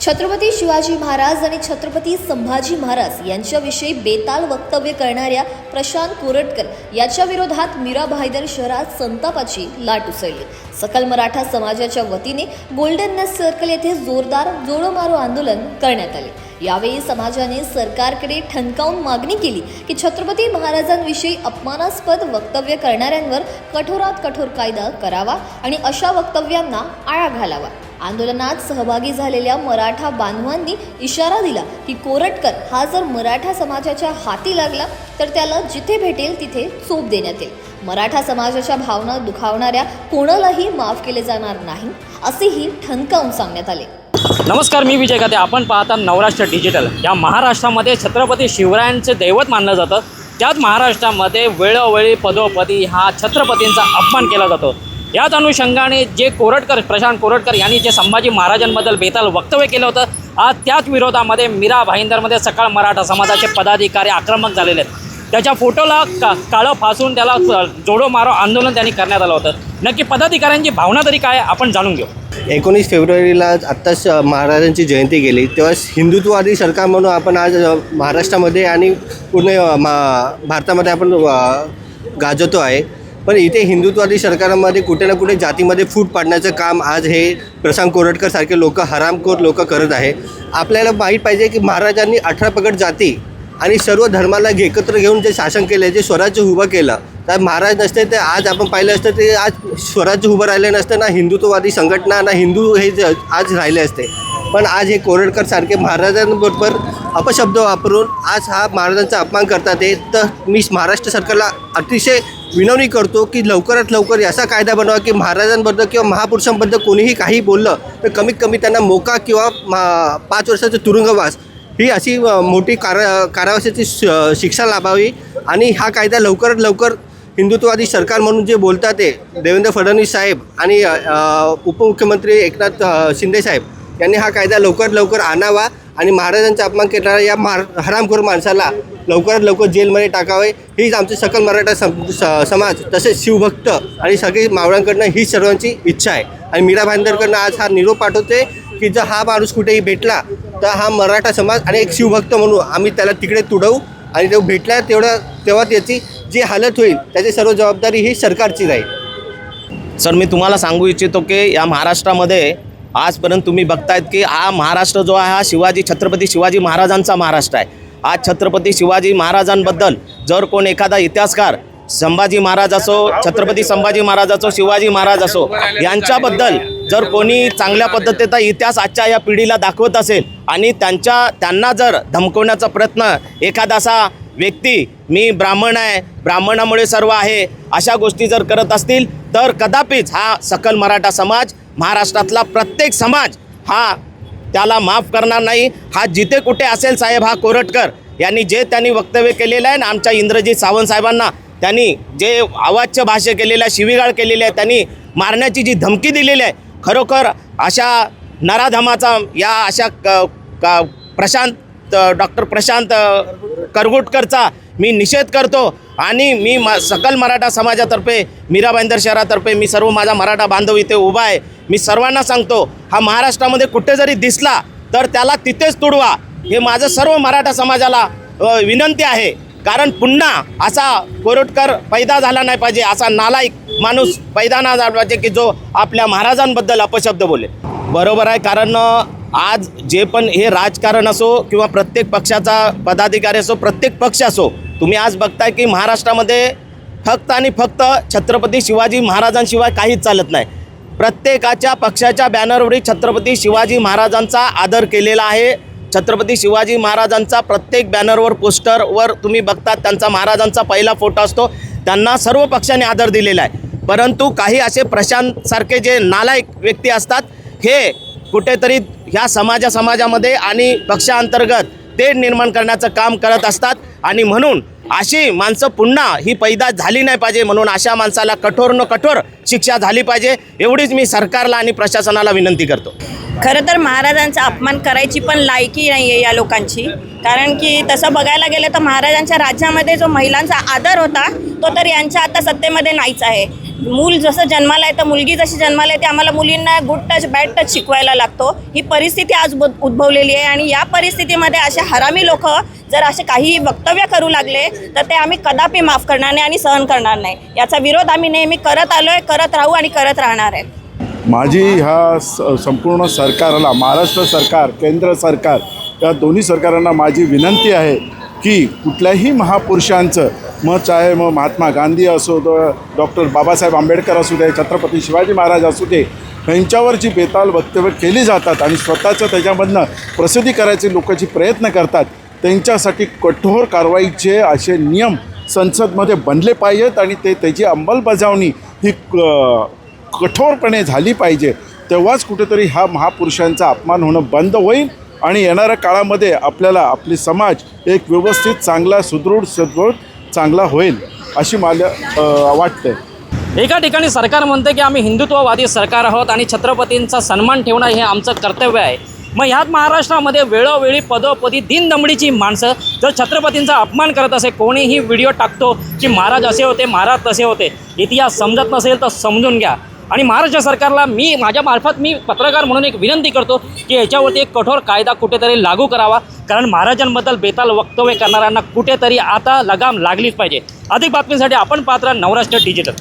छत्रपती शिवाजी महाराज आणि छत्रपती संभाजी महाराज यांच्याविषयी बेताल वक्तव्य करणाऱ्या प्रशांत कोरटकर याच्या विरोधात मीरा भाईंदर शहरात संतापाची लाट उसळली। सकल मराठा समाजाच्या वतीने गोल्डन नेस्ट सर्कल येथे जोरदार जोडो मारो आंदोलन करण्यात आले। यावेळी समाजाने सरकारकडे ठणकावून मागणी केली की छत्रपती महाराजांविषयी अपमानास्पद वक्तव्य करणाऱ्यांवर कठोरात कठोर कायदा करावा आणि अशा वक्तव्यांना आळा घालावा। आंदोलनात सहभागी झालेल्या मराठा बांधवांनी इशारा दिला की कोरटकर हा जर मराठा समाजाच्या हाती लागला तर त्याला जिथे भेटेल तिथे चोप देण्यात येईल। मराठा समाजाच्या भावना दुखावणाऱ्या कोणालाही माफ केले जाणार नाही असेही ठणकावून सांगण्यात आले। नमस्कार, मी विजय खाते। आपण पाहता नवराष्ट्र डिजिटल। या महाराष्ट्रामध्ये छत्रपती शिवरायांचे दैवत मानलं जातं, त्यात महाराष्ट्रामध्ये वेळोवेळी पदोपदी हा छत्रपतींचा अपमान केला जातो। याच अनुषंगाने जे प्रशांत कोरटकर यांनी जे संभाजी महाराजांबद्दल बेताल वक्तव्य केलं होतं, आज त्याच विरोधामध्ये मीरा भाईंदरमध्ये सकल मराठा समाजाचे पदाधिकारी आक्रमक झालेले आहेत। त्याच्या फोटोला काळं फासून त्याला जोडो मारो आंदोलन त्यांनी करण्यात आलं होतं। नक्की पदाधिकाऱ्यांची भावना तरी काय आपण जाणून घेऊ। 19 फेब्रुवारीला आत्ताच महाराजांची जयंती गेली, तेव्हा हिंदुत्ववादी सरकार म्हणून आपण आज महाराष्ट्रामध्ये आणि पूर्ण भारतामध्ये आपण गाजवतो आहे। पण इथे हिंदुत्ववादी सरकारमध्ये कुठे ना कुठे जातीमध्ये फूट पाडण्याचं काम आज हे प्रशांत कोरटकर सारखे लोक, हरामखोर लोक करत आहे। आपल्याला माहीत पाहिजे की महाराजांनी 18 पगड जाती आणि सर्व धर्माला एकत्र घेऊन जे शासन केले, जे स्वराज्य उभं केलं, तर महाराज नसते तर आज आपण पाहिलं असतं ते आज स्वराज्य उभं राहिलं नसतं, ना हिंदुत्ववादी संघटना ना हिंदू हे आज राहिले असते। पण आज हे कोरटकर सारखे महाराजांबरोबर अपशब्द वापरून आज हा महाराजांचा अपमान करतात आहे। तर मी महाराष्ट्र सरकारला अतिशय विनवणी करतो की लवकरात लवकर असा कायदा बनवा की महाराजांबद्दल किंवा महापुरुषांबद्दल कोणीही काही बोललं तर कमीत कमी त्यांना मोका किंवा 5 वर्षाचा तुरुंगवास ही अशी मोठी कारावासाची शिक्षा लाभावी। आणि हा कायदा लवकरात लवकर हिंदुत्ववादी सरकार म्हणून जे बोलतात ते देवेंद्र फडणवीस साहेब आणि उपमुख्यमंत्री एकनाथ शिंदे साहेब यांनी हा कायदा लवकरात लवकर आणावा आणि महाराजांचा अपमान करणाऱ्या या हरामखोर माणसाला लवकरात लवकर जेलमध्ये टाकावे, हीच आमची सकल मराठा समाज तसेच शिवभक्त आणि सगळी मावळ्यांकडनं ही सर्वांची इच्छा आहे। आणि मीरा भाईंदरकडनं आज हा निरोप पाठवते की जर हा माणूस कुठेही भेटला तर हा मराठा समाज आणि एक शिवभक्त म्हणून आम्ही त्याला तिकडे तुडवू आणि तो भेटला तेव्हा त्याची जी हालत होईल त्याची सर्व जबाबदारी ही सरकारची राहील। सर, मी तुम्हाला सांगू इच्छितो की या महाराष्ट्रामध्ये आजपर्यंत तुम्ही बघतायत की हा महाराष्ट्र जो आहे हा छत्रपती शिवाजी महाराजांचा महाराष्ट्र आहे। आज छत्रपती शिवाजी महाराजांबद्दल जर कोण एखादा इतिहासकार संभाजी महाराज असो, छत्रपती संभाजी महाराज असो, शिवाजी महाराज असो, यांच्याबद्दल जर कोणी चांगल्या पद्धतीचा इतिहास आजच्या या पिढीला दाखवत असेल आणि त्यांना जर धमकवण्याचा प्रयत्न एखादा असा व्यक्ती, मी ब्राह्मण आहे, ब्राह्मणामुळे सर्व आहे, अशा गोष्टी जर करत असतील तर कदापिच हा सकल मराठा समाज, महाराष्ट्रातला प्रत्येक समाज हा त्याला माफ करणार नाही। हा जिथे कुठे असेल साहेब, हा कोरटकर यांनी त्यांनी वक्तव्य केलेलं आहे ना, आमच्या इंद्रजीत सावंत साहेबांना त्यांनी जे अवाच्य भाष्य केलेलं आहे, शिवीगाळ केलेली आहे, त्यांनी मारण्याची जी धमकी दिलेली आहे, खरोखर अशा नराधमाचा या अशा डॉक्टर प्रशांत करगुटकरचा मी निषेध करतो। आणि मी सकल मराठा समाजातर्फे, मीरा भाईंदर शहरातर्फे मी सर्व माझा मराठा बांधव इथे उभा आहे, मी सर्वांना सांगतो हा महाराष्ट्रामध्ये कुठे जरी दिसला तर त्याला तिथेच तुडवा, हे माझं सर्व मराठा समाजाला विनंती आहे। कारण पुन्हा असा कोरटकर पैदा झाला नाही पाहिजे, असा नालायक माणूस पैदा नाही झाला पाहिजे की जो आपल्या महाराजांबद्दल अपशब्द बोले। बरोबर आहे, कारण आज जे पण हे राजकारण असो किंवा प्रत्येक पक्षाचा पदाधिकारी असो, प्रत्येक पक्ष असो, तुम्ही आज बघताय की महाराष्ट्रामध्ये फक्त आणि फक्त छत्रपती शिवाजी महाराजांशिवाय काहीच चालत नाही। प्रत्येकाच्या पक्षाच्या बॅनरवरही छत्रपती शिवाजी महाराजांचा आदर केलेला आहे। छत्रपती शिवाजी महाराजांचा प्रत्येक बॅनरवर, पोस्टरवर तुम्ही बघतात त्यांचा महाराजांचा पहिला फोटो असतो, त्यांना सर्व पक्षांनी आदर दिलेला आहे। परंतु काही असे प्रशांतसारखे जे नालायक व्यक्ती असतात हे कुठेतरी ह्या समाजामध्ये आणि पक्षांतर्गत तेढ निर्माण करण्याचं काम करत असतात। आणि म्हणून अशी माणसं पुन्हा ही पैदा झाली नाही पाहिजे, म्हणून अशा माणसाला कठोर न कठोर शिक्षा झाली पाहिजे, एवढीच मी सरकारला आणि प्रशासनाला विनंती करतो। खरं तर महाराजांचा अपमान करायची पण लायकी नाही आहे या लोकांची, कारण की तसं बघायला गेलं तर महाराजांच्या राज्यामध्ये जो महिलांचा आदर होता तो तर यांच्या आता सत्तेमध्ये नाहीच आहे। मूल जसं जन्माला येतं, मुलगी जशी जन्माला येते, आम्हाला मुलींना गुड टच बॅड टच शिकवायला लागतो. ही परिस्थिती आज उद्भवलेली आहे आणि या परिस्थितीमध्ये असे हरामी लोक जर असे काही वक्तव्य करू लागले तर ते आम्ही कदापि माफ करणार नाही आणि सहन करणार नाही. याचा विरोध आम्ही नेहमी करत आलोय, करत राहू आणि करत राहणार आहे. माझी ह्या संपूर्ण सरकारला, महाराष्ट्र सरकार, केंद्र सरकार, या दोन्ही सरकारांना माझी विनंती आहे की कुठल्याही महापुरुषांचं, मग चाहे मग महात्मा गांधी असो, डॉक्टर बाबासाहेब आंबेडकर असू दे, छत्रपती शिवाजी महाराज असू दे, यांच्यावर जी बेताल वक्तव्य केली जातात आणि स्वतःचं त्याच्यामधनं प्रसिद्धी करायचे लोकांची प्रयत्न करतात, त्यांच्यासाठी कठोर कारवाईचे असे नियम संसदमध्ये बनले पाहिजेत आणि त्याची अंमलबजावणी ही कठोरपणे झाली पाहिजे. तेव्हाच कुठेतरी ह्या महापुरुषांचा अपमान होणं बंद होईल आणि येणाऱ्या काळामध्ये आपल्याला आपली समाज एक व्यवस्थित, चांगला, सुदृढ चांगला होईल अशी मला वाटते. एका ठिकाणी सरकार म्हणते की आम्ही हिंदुत्ववादी सरकार आहोत आणि छत्रपतींचा सन्मान ठेवणं हे आमचं कर्तव्य आहे. मग ह्यात महाराष्ट्रामध्ये वेळोवेळी पदोपदी दिनदमडीची माणसं जर छत्रपतींचा अपमान करत असे, कोणीही व्हिडिओ टाकतो की महाराज असे होते, महाराज तसे होते, इतिहास समजत नसेल तर समजून घ्या. आणि महाराष्ट्र सरकारला माझ्यामार्फत मी पत्रकार म्हणून एक विनंती करतो की याच्यावरती एक कठोर कायदा कुठेतरी लागू करावा, कारण महाराजांबद्दल बेताल वक्तव्य करणाऱ्यांना कुठेतरी आता लगाम लागलीच पाहिजे. अधिक बातमीसाठी आपण पाहत राहा नवराष्ट्र डिजिटल.